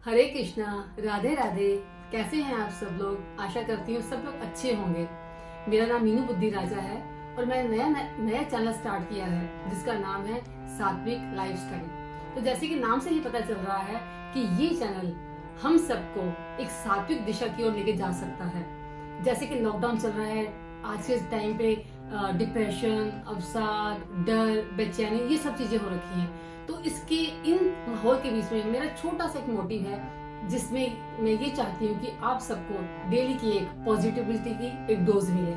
हरे कृष्णा, राधे राधे। कैसे हैं आप सब लोग? आशा करती हूँ सब लोग अच्छे होंगे। मेरा नाम मीनू बुद्धि राजा है और मैं नया चैनल स्टार्ट किया है जिसका नाम है सात्विक लाइफस्टाइल। तो जैसे कि नाम से ही पता चल रहा है कि ये चैनल हम सबको एक सात्विक दिशा की ओर लेके जा सकता है। जैसे कि लॉकडाउन चल रहा है, आज के टाइम पे डिप्रेशन, अवसाद, डर, बेचैनी, ये सब चीजें हो रखी हैं। तो इसके इन माहौल के बीच में मेरा छोटा सा एक मोटिव है जिसमें मैं ये चाहती हूँ कि आप सबको डेली की एक पॉजिटिविटी की एक डोज मिले,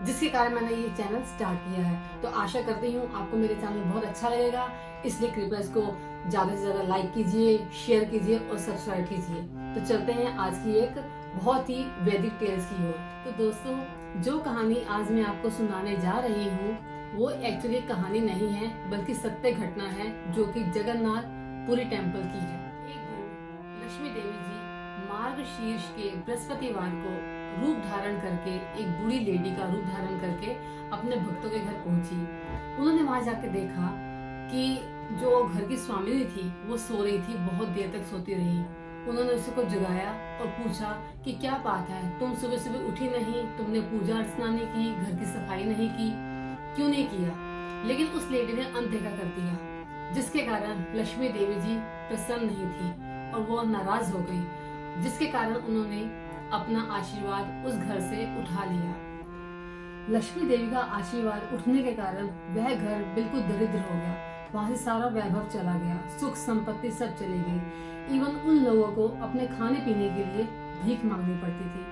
जिसके कारण मैंने ये चैनल स्टार्ट किया है। तो आशा करती हूँ आपको मेरे चैनल बहुत अच्छा लगेगा, इसलिए कृपया इसको ज्यादा से ज्यादा लाइक कीजिए, शेयर कीजिए और सब्सक्राइब कीजिए। तो चलते हैं आज की एक बहुत ही वैदिक टेल्स की ओर। तो दोस्तों, जो कहानी आज मैं आपको सुनाने जा रही हूँ वो एक्चुअली कहानी नहीं है बल्कि सत्य घटना है जो कि जगन्नाथ पुरी टेम्पल की है। एक दिन लक्ष्मी देवी जी मार्गशीर्ष के बृहस्पतिवार को रूप धारण करके, एक बूढ़ी लेडी का रूप धारण करके अपने भक्तों के घर पहुंची। उन्होंने वहां जाके देखा कि जो घर की स्वामिनी थी वो सो रही थी, बहुत देर तक सोती रही। उन्होंने उसको जगाया और पूछा कि क्या बात है, तुम सुबह सुबह उठी नहीं, तुमने पूजा अर्चना नहीं की, घर की सफाई नहीं की, क्यों नहीं किया? लेकिन उस लेडी ने अनदेखा कर दिया, जिसके कारण लक्ष्मी देवी जी प्रसन्न नहीं थी और वो नाराज हो गई, जिसके कारण उन्होंने अपना आशीर्वाद उस घर से उठा लिया। लक्ष्मी देवी का आशीर्वाद उठने के कारण वह घर बिल्कुल दरिद्र हो गया, वहां से सारा वैभव चला गया, सुख संपत्ति सब चली गई। इवन उन लोगों को अपने खाने पीने के लिए भीख मांगनी पड़ती थी।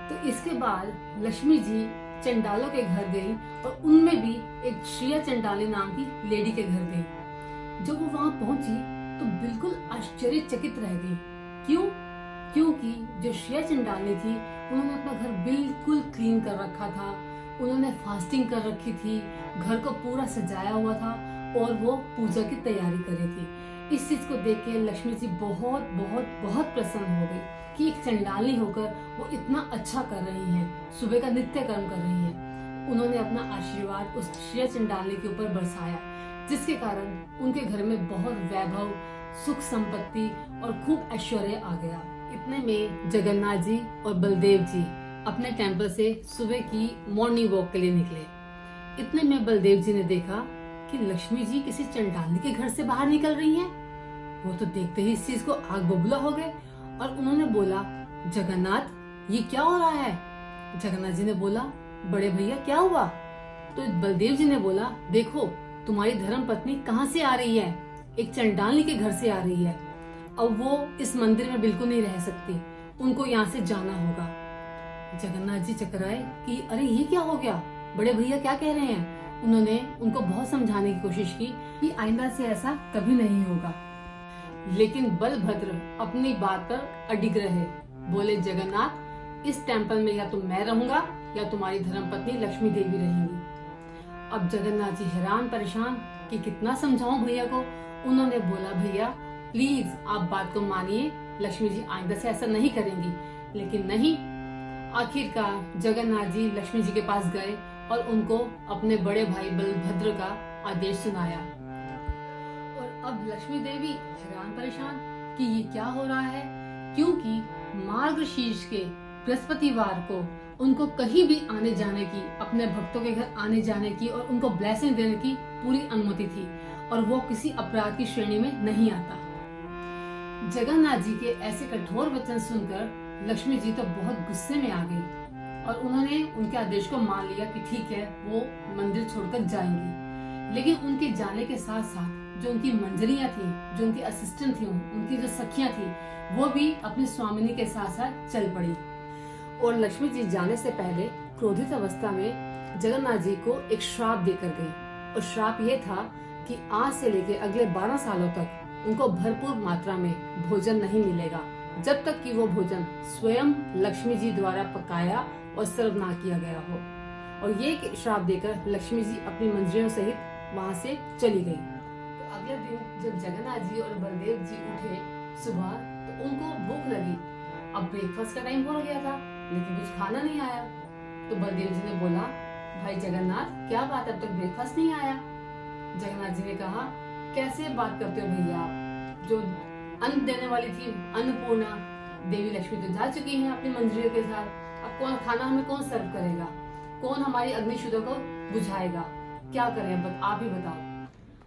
तो इसके बाद लक्ष्मी जी चंडालों के घर गई और उनमें भी एक श्रिया चंडाली नाम की लेडी के घर गई। जब वो वहां पहुंची तो बिल्कुल आश्चर्यचकित रह गई। क्यों? क्योंकि जो श्रिया चंडाली थी उन्होंने अपना घर बिल्कुल क्लीन कर रखा था, उन्होंने फास्टिंग कर रखी थी, घर को पूरा सजाया हुआ था और वो पूजा की तैयारी कर रही थी। इस चीज को देख के लक्ष्मी जी बहुत बहुत बहुत प्रसन्न हो गई कि एक चंडाली होकर वो इतना अच्छा कर रही हैं, सुबह का नित्य कर्म कर रही हैं। उन्होंने अपना आशीर्वाद उस श्रेय चंडाली के ऊपर बरसाया, जिसके कारण उनके घर में बहुत वैभव, सुख संपत्ति और खूब ऐश्वर्य आ गया। इतने में जगन्नाथ जी और बलदेव जी अपने टेम्पल से सुबह की मॉर्निंग वॉक के लिए निकले। इतने में बलदेव जी ने देखा कि लक्ष्मी जी किसी चंडाली के घर से बाहर निकल रही हैं। वो तो देखते ही इस चीज को आग बबूला हो गए और उन्होंने बोला, जगन्नाथ ये क्या हो रहा है? जगन्नाथ जी ने बोला, बड़े भैया क्या हुआ? तो बलदेव जी ने बोला, देखो तुम्हारी धर्म पत्नी कहाँ से आ रही है, एक चंडाली के घर से आ रही है। अब वो इस मंदिर में बिल्कुल नहीं रह सकती, उनको यहाँ से जाना होगा। जगन्नाथ जी चकराए कि अरे ये क्या हो गया, बड़े भैया क्या कह रहे हैं? उन्होंने उनको बहुत समझाने की कोशिश की कि आइंदा से ऐसा कभी नहीं होगा, लेकिन बलभद्र अपनी बात पर अडिग रहे। बोले, जगन्नाथ इस टेम्पल में या तो मैं रहूंगा या तुम्हारी धर्मपत्नी लक्ष्मी देवी रहेंगी। अब जगन्नाथ जी हैरान परेशान कि कितना समझाऊं भैया को। उन्होंने बोला, भैया प्लीज आप बात को मानिए, लक्ष्मी जी आइंदा से ऐसा नहीं करेंगी। लेकिन नहीं, आखिरकार जगन्नाथ जी लक्ष्मी जी के पास गए और उनको अपने बड़े भाई बलभद्र का आदेश सुनाया। और अब लक्ष्मी देवी हैरान परेशान कि ये क्या हो रहा है, क्योंकि मार्गशीर्ष के बृहस्पतिवार को उनको कहीं भी आने जाने की, अपने भक्तों के घर आने जाने की और उनको ब्लेसिंग देने की पूरी अनुमति थी और वो किसी अपराध की श्रेणी में नहीं आता। जगन्नाथ जी के ऐसे कठोर वचन सुनकर लक्ष्मी जी तो बहुत गुस्से में आ गई और उन्होंने उनके आदेश को मान लिया कि ठीक है, वो मंदिर छोड़कर जाएंगी। लेकिन उनके जाने के साथ साथ जो उनकी मंजरियां थी, जो उनकी असिस्टेंट थी, उनकी जो सखियां थी, वो भी अपनी स्वामिनी के साथ साथ चल पड़ी। और लक्ष्मी जी जाने से पहले क्रोधित अवस्था में जगन्नाथ जी को एक श्राप देकर गई। और श्राप ये था कि आज से लेकर अगले 12 सालों तक उनको भरपूर मात्रा में भोजन नहीं मिलेगा, जब तक कि वो भोजन स्वयं लक्ष्मी जी द्वारा पकाया और सर्व ना किया गया हो। और ये श्राप देकर लक्ष्मी जी अपनी मंजरियों सहित वहां से चली गई। तो अगले दिन जब जगन्नाथ जी और बलदेव जी उठे सुबह, तो उनको भूख लगी। अब ब्रेकफास्ट का टाइम हो गया था लेकिन कुछ खाना नहीं आया। तो बलदेव जी ने बोला, भाई जगन्नाथ क्या बात है, अब तक ब्रेकफास्ट नहीं आया? जगन्नाथ जी ने कहा, कैसे बात करते हो भैया आप, जो अन्न देने वाली थी अन्नपूर्णा देवी लक्ष्मी तो जा चुकी हैं अपनी मंजरियों के साथ। अब कौन खाना हमें कौन सर्व करेगा, कौन हमारी अग्निशुद्ध को बुझाएगा, क्या करें आप ही बताओ।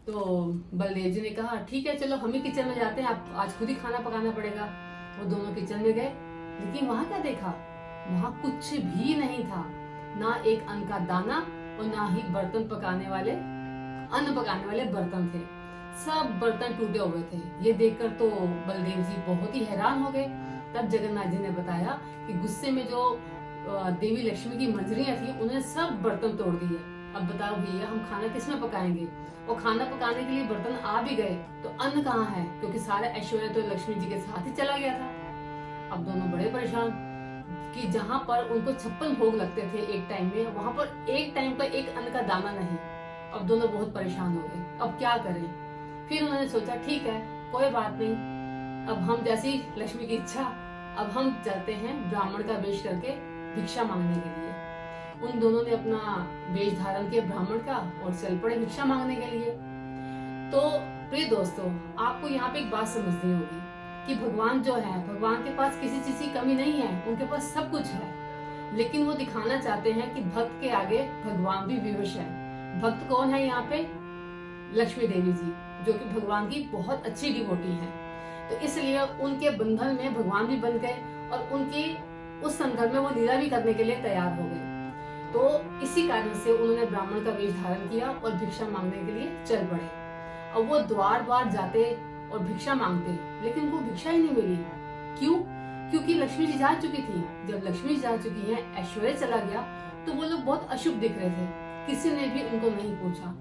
तो बलदेव जी ने कहा ठीक है चलो हम ही किचन में जाते हैं, आप आज खुद ही खाना पकाना पड़ेगा। वो दोनों किचन में गए, लेकिन वहां क्या देखा, वहां कुछ भी नहीं था, ना एक अन्न का दाना और ना ही बर्तन पकाने वाले अन्न पकाने वाले बर्तन थे। सब बर्तन टूटे हुए थे। ये देखकर तो बलदेव जी बहुत ही हैरान हो गए। तब जगन्नाथ जी ने बताया कि गुस्से में जो देवी लक्ष्मी की मंजरियां थी उन्होंने सब बर्तन तोड़ दिए। अब बताओ भैया हम खाना किसमें पकाएंगे, और खाना पकाने के लिए बर्तन आ भी गए तो अन्न कहाँ है, क्योंकि सारा ऐश्वर्य तो लक्ष्मी जी के साथ ही चला गया था। अब दोनों बड़े परेशान कि जहाँ पर उनको 56 भोग लगते थे एक टाइम में, वहां पर एक टाइम का एक अन्न का दाना नहीं। अब दोनों बहुत परेशान हो गए, अब क्या करें। फिर उन्होंने सोचा ठीक है कोई बात नहीं, अब हम जैसी लक्ष्मी की इच्छा, अब हम चलते हैं ब्राह्मण का वेश करके भिक्षा मांगने के लिए। उन दोनों ने अपना वेश धारण किया ब्राह्मण का और चल पड़े भिक्षा मांगने के लिए। तो प्रिय दोस्तों, आपको यहाँ पे एक बात समझनी होगी कि भगवान जो है, भगवान के पास किसी चीज की कमी नहीं है, उनके पास सब कुछ है, लेकिन वो दिखाना चाहते हैं कि भक्त के आगे भगवान भी विवश है। भक्त कौन है यहाँ पे, लक्ष्मी देवी जी, जो कि भगवान की बहुत अच्छी डिवोटी है। तो इसलिए उनके बंधन में भगवान भी बन गए और उनकी उस संदर्भ में वो लीला भी करने के लिए तैयार हो गए। तो इसी कारण से उन्होंने ब्राह्मण का वेश धारण किया और भिक्षा मांगने के लिए चल पड़े। अब वो द्वार द्वार जाते और भिक्षा मांगते, लेकिन उनको भिक्षा ही नहीं मिली। क्यों? क्योंकि लक्ष्मी जी जा चुकी थी। जब लक्ष्मी जी जा चुकी है, ऐश्वर्य चला गया, तो वो लोग बहुत अशुभ दिख रहे थे। किसी ने भी उनको नहीं पूछा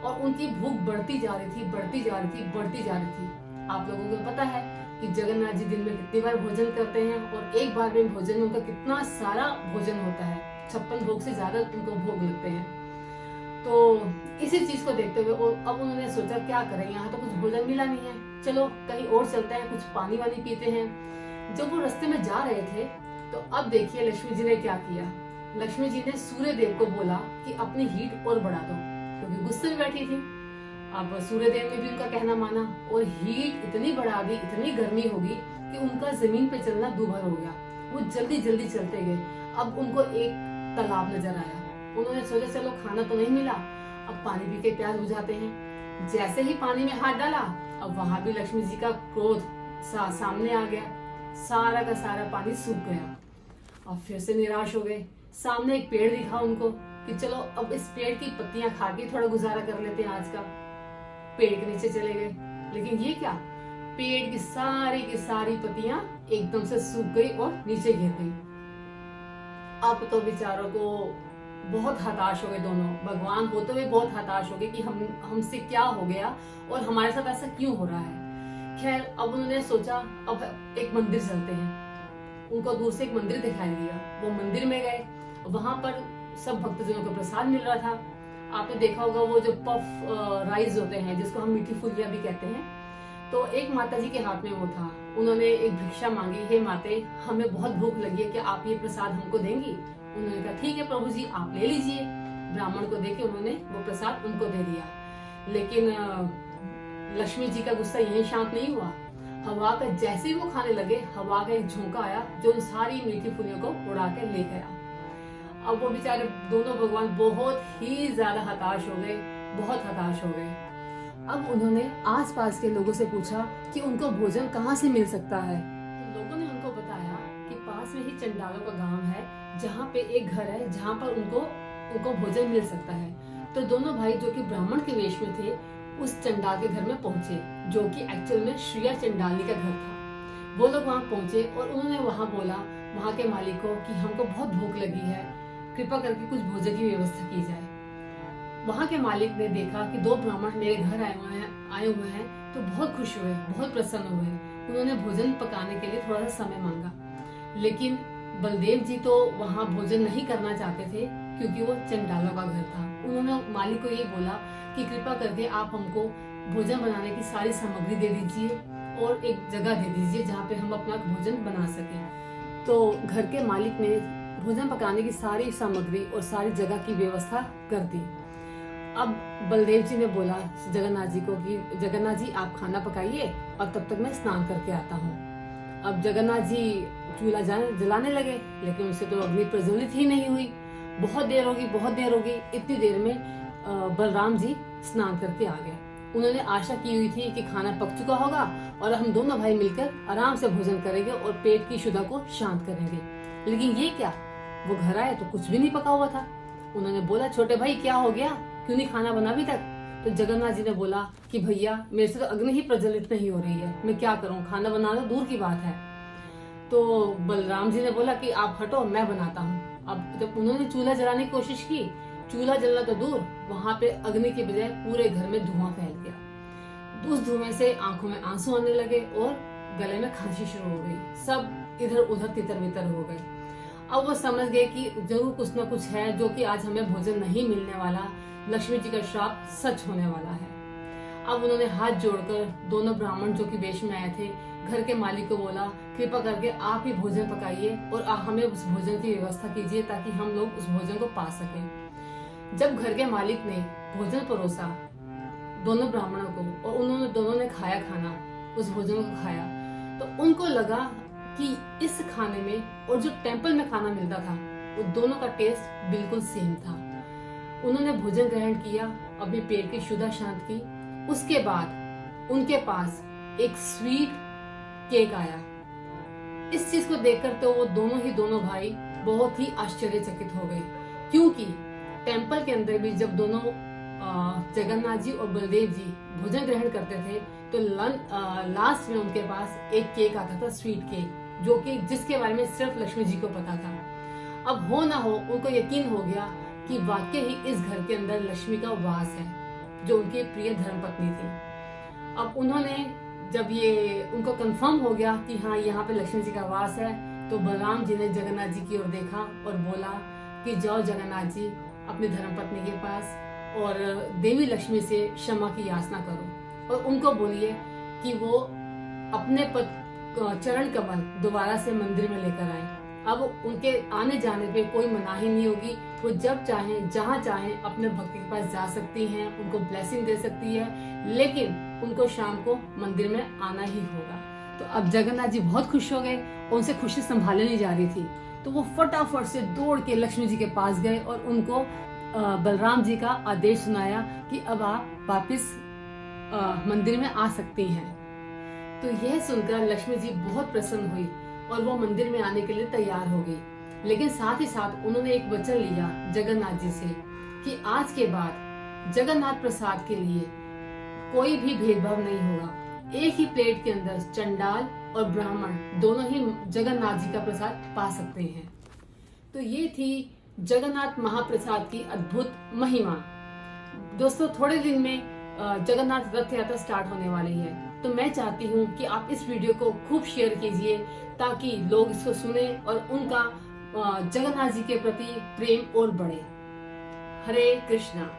और उनकी भूख बढ़ती जा रही थी, बढ़ती जा रही थी, बढ़ती जा रही थी। आप लोगों को पता है कि जगन्नाथ जी दिन में कितनी बार भोजन करते हैं और एक बार में भोजन में उनका कितना सारा भोजन होता है, 56 भोग से ज्यादा उनको भोग लगते हैं। तो इसी चीज को देखते हुए अब उन्होंने सोचा क्या करें, यहाँ तो कुछ भोजन मिला नहीं है, चलो कहीं और चलते हैं, कुछ पानी वानी पीते हैं। जब वो रास्ते में जा रहे थे तो अब देखिए लक्ष्मी जी ने क्या किया। लक्ष्मी जी ने सूर्य देव को बोला कि अपनी हीट और बढ़ा दो, क्योंकि गुस्से में बैठी थी। अब सूर्य देव ने भी उनका कहना माना और हीट इतनी बढ़ा दी, इतनी गर्मी होगी कि उनका जमीन पे चलना दूभर हो गया। वो जल्दी जल्दी चलते गए। अब उनको एक तालाब नजर आया। उन्होंने सोचा चलो खाना तो नहीं मिला, अब पानी पी के प्यास बुझाते हैं। जैसे ही पानी में हाथ डाला, अब वहां भी लक्ष्मी जी का क्रोध सामने आ गया। सारा का सारा पानी सूख गया। अब फिर से निराश हो गए। सामने एक पेड़ दिखा उनको कि चलो अब इस पेड़ की पत्तियां खा के थोड़ा गुजारा कर लेते हैं आज का। पेड़ के नीचे चले गए, लेकिन ये क्या, पेड़ की सारी पत्तियां एकदम से सूख गई और नीचे गिर गई। अब तो बेचारों को बहुत हताश हो गए दोनों। भगवान होते हुए बहुत हताश हो गए कि हमसे क्या हो गया और हमारे साथ ऐसा क्यों हो रहा है। खैर अब उन्होंने सोचा अब एक मंदिर चलते हैं। उनको दूर से एक मंदिर दिखाई दिया। वो मंदिर में गए, वहां पर सब भक्तजनों को प्रसाद मिल रहा था। आपने देखा होगा वो जो पफ राइस होते हैं, जिसको हम मीठी फुलिया भी कहते हैं। तो एक माता जी के हाथ में वो था। उन्होंने एक भिक्षा मांगी, हे माते हमें बहुत भूख लगी है, कि आप ये प्रसाद हमको देंगी। उन्होंने कहा ठीक है प्रभु जी आप ले लीजिए। ब्राह्मण को देके उन्होंने वो प्रसाद उनको दे दिया। लेकिन लक्ष्मी जी का गुस्सा यही शांत नहीं हुआ। हवा का जैसे ही वो खाने लगे, हवा का एक झोंका आया जो उन सारी मीठी फुलियों को उड़ा के ले गया। अब वो बेचारे दोनों भगवान बहुत ही ज्यादा हताश हो गए, बहुत हताश हो गए। अब उन्होंने आसपास के लोगों से पूछा कि उनको भोजन कहाँ से मिल सकता है। तो लोगों ने उनको बताया कि पास में ही चंडालों का गांव है, जहाँ पे एक घर है जहाँ पर उनको भोजन मिल सकता है। तो दोनों भाई जो कि ब्राह्मण के वेश में थे, उस चंडाल के घर में पहुंचे, जो कि एक्चुअल में श्रिया चंडाली का घर था। वो लोग वहाँ पहुंचे और उन्होंने वहाँ बोला वहाँ के मालिक को कि हमको बहुत भूख लगी है, कृपा करके कुछ भोजन की व्यवस्था की जाए। वहाँ के मालिक ने देखा कि दो ब्राह्मण मेरे घर आए हुए हैं, तो बहुत खुश हुए, बहुत प्रसन्न हुए। उन्होंने भोजन पकाने के लिए थोड़ा सा समय मांगा, लेकिन बलदेव जी तो वहाँ भोजन नहीं करना चाहते थे क्योंकि वो चंडालों का घर था। उन्होंने मालिक को ये बोला कि कृपा करके आप हमको भोजन बनाने की सारी सामग्री दे दीजिए और एक जगह दे दीजिए जहाँ पे हम अपना भोजन बना सकें। तो घर के मालिक ने भोजन पकाने की सारी सामग्री और सारी जगह की व्यवस्था कर दी। अब बलदेव जी ने बोला जगन्नाथ जी को कि जगन्नाथ जी आप खाना पकाइए और तब तक मैं स्नान करके आता हूँ। अब जगन्नाथ जी चूल्हा जलाने लगे, लेकिन उससे तो अग्नि प्रज्वलित ही नहीं हुई। बहुत देर होगी, बहुत देर होगी। इतनी देर में बलराम जी स्नान करके आ गए। उन्होंने आशा की हुई थी कि खाना पक चुका होगा और हम दोनों भाई मिलकर आराम से भोजन करेंगे और पेट की क्षुधा को शांत करेंगे। लेकिन ये क्या, वो घर आए तो कुछ भी नहीं पका हुआ था। उन्होंने बोला छोटे भाई क्या हो गया, क्यों नहीं खाना बना अभी तक? तो जगन्नाथ जी ने बोला कि भैया मेरे से तो अग्नि ही प्रज्वलित नहीं हो रही है, मैं क्या करूं, खाना बनाना दूर की बात है। तो बलराम जी ने बोला कि आप हटो, मैं बनाता हूँ। अब जब उन्होंने चूल्हा जलाने की कोशिश की, चूल्हा जलना तो दूर, वहां पे अग्नि की बजाय पूरे घर में धुआं फैल गया। उस धुएं से आंखों में आंसू आने लगे और गले में खांसी शुरू हो गई। सब इधर उधर तितर बितर हो गए। अब वो समझ गए कि जरूर कुछ ना कुछ है जो कि आज हमें भोजन नहीं मिलने वाला, लक्ष्मी जी का श्राप सच होने वाला है। अब उन्होंने हाथ जोड़कर दोनों ब्राह्मण जो कि वेश में आए थे, घर के मालिक को बोला कृपा करके आप ही भोजन पकाइए और हमें उस भोजन की व्यवस्था कीजिए ताकि हम लोग उस भोजन को पा सकें। जब घर के मालिक ने भोजन परोसा दोनों ब्राह्मणों को और उन्होंने दोनों ने खाया खाना, उस भोजन को खाया, तो उनको लगा कि इस खाने में और जो टेम्पल में खाना मिलता था वो दोनों का टेस्ट बिल्कुल सेम था। उन्होंने भोजन ग्रहण किया, अपने पेट की क्षुधा शांत की। उसके बाद उनके पास एक स्वीट केक आया। इस चीज को देखकर तो वो दोनों भाई बहुत ही आश्चर्यचकित हो गए, क्योंकि टेम्पल के अंदर भी जब दोनों जगन्नाथ जी और बलदेव जी भोजन ग्रहण करते थे तो लास्ट में उनके पास एक केक आता था, स्वीट केक, जो कि जिसके बारे में सिर्फ लक्ष्मी जी को पता था। अब हो ना हो उनको यकीन हो गया कि वाकई ही इस घर के अंदर लक्ष्मी का वास है, जो उनकी प्रिय धर्मपत्नी थी। अब उन्होंने जब ये उनको कंफर्म हो गया कि हाँ यहाँ पे लक्ष्मी जी का वास है, तो बलराम जी ने जगन्नाथ जी की ओर देखा और बोला कि जाओ जगन्नाथ जी अपनी धर्मपत्नी के पास और देवी लक्ष्मी से क्षमा की याचना करो और उनको बोलिए कि वो अपने चरण कमल दोबारा से मंदिर में लेकर आए। अब उनके आने जाने पे कोई मनाही नहीं होगी, वो जब चाहें जहाँ चाहें अपने भक्त के पास जा सकती हैं, उनको ब्लेसिंग दे सकती है, लेकिन उनको शाम को मंदिर में आना ही होगा। तो अब जगन्नाथ जी बहुत खुश हो गए और उनसे खुशी संभाले नहीं जा रही थी, तो वो फटाफट से दौड़ के लक्ष्मी जी के पास गए और उनको बलराम जी का आदेश सुनाया कि अब आप वापिस मंदिर में आ सकती हैं। तो यह सुनकर लक्ष्मी जी बहुत प्रसन्न हुई और वो मंदिर में आने के लिए तैयार हो गई। लेकिन साथ ही साथ उन्होंने एक वचन लिया जगन्नाथ जी से कि आज के बाद जगन्नाथ प्रसाद के लिए कोई भी भेदभाव नहीं होगा। एक ही प्लेट के अंदर चंडाल और ब्राह्मण दोनों ही जगन्नाथ जी का प्रसाद पा सकते हैं। तो ये थी जगन्नाथ महाप्रसाद की अद्भुत महिमा। दोस्तों थोड़े दिन में जगन्नाथ रथ यात्रा स्टार्ट होने वाली है, तो मैं चाहती हूँ कि आप इस वीडियो को खूब शेयर कीजिए ताकि लोग इसको सुने और उनका जगन्नाथ जी के प्रति प्रेम और बढ़े। हरे कृष्णा।